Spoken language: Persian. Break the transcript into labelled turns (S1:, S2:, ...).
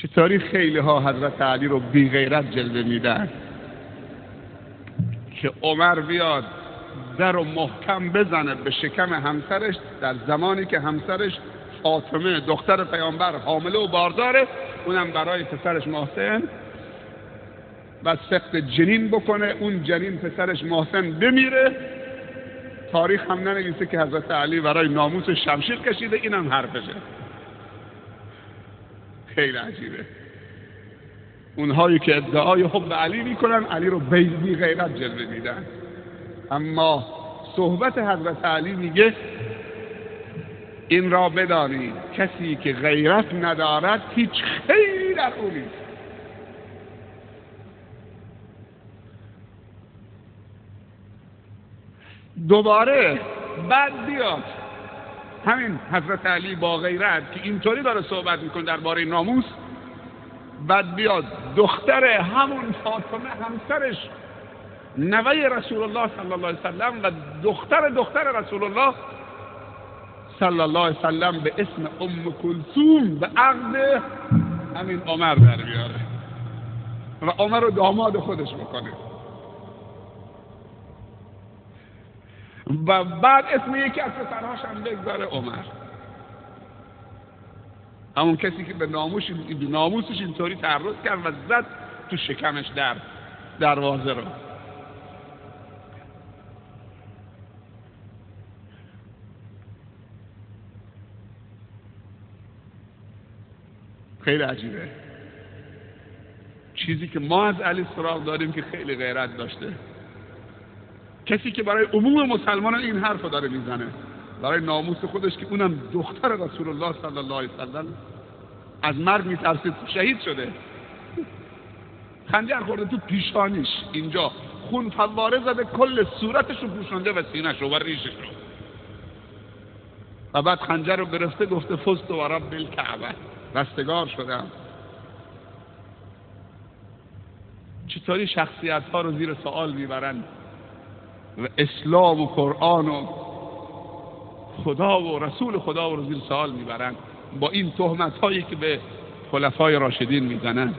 S1: چطوری خیلی ها حضرت علی رو بی غیرت جلوه میدن که عمر بیاد در رو محکم بزنه به شکم همسرش در زمانی که همسرش فاطمه دختر پیامبر حامله و بارداره، اونم برای پسرش محسن و سقط جنین بکنه، اون جنین پسرش محسن بمیره. تاریخ هم ننویسه که حضرت علی برای ناموس شمشیر کشیده، اینم حرفشه. خیلی عجیبه. اونهایی که ادعای حب علی میکنن علی رو بی غیرت جلوه میدن، اما صحبت حضرت علی میگه این را بدانید کسی که غیرت ندارد هیچ خیری در او نیست. دوباره بعد بیاد همین حضرت علی با غیرت که اینطوری داره صحبت میکنه درباره ناموس، بعد بیاد دختر همون فاطمه همسرش نوه رسول الله صلی الله علیه وسلم و دختر رسول الله صلی الله علیه وسلم به اسم ام کلثوم به عقد همین عمر در بیاره و عمر رو داماد خودش بکنه و بعد اسم یکی از پسرهاش هم بگذاره عمر. همون کسی که به ناموسش اینطوری تعرض کرد و زد تو شکمش در دروازه رو. خیلی عجیبه. چیزی که ما از علی سراغ داریم که خیلی غیرت داشته، کسی که برای عموم مسلمانان این حرف رو داره میزنه، برای ناموس خودش که اونم دختر رسول الله صلی الله علیه وسلم از مرگ میترسید، شهید شده، خنجر خورده تو پیشانیش، اینجا خون فواره زده، کل صورتش رو پوشانده و سینه‌ش رو و ریشش رو، و بعد خنجر رو گرفته گفته فزت و رب الکعبه، رستگار شدم. چطوری شخصیت ها رو زیر سوال میبرن و اسلام و قرآن و خدا و رسول خدا رو زیر سوال میبرن با این تهمت هایی که به خلفای راشدین میزنن.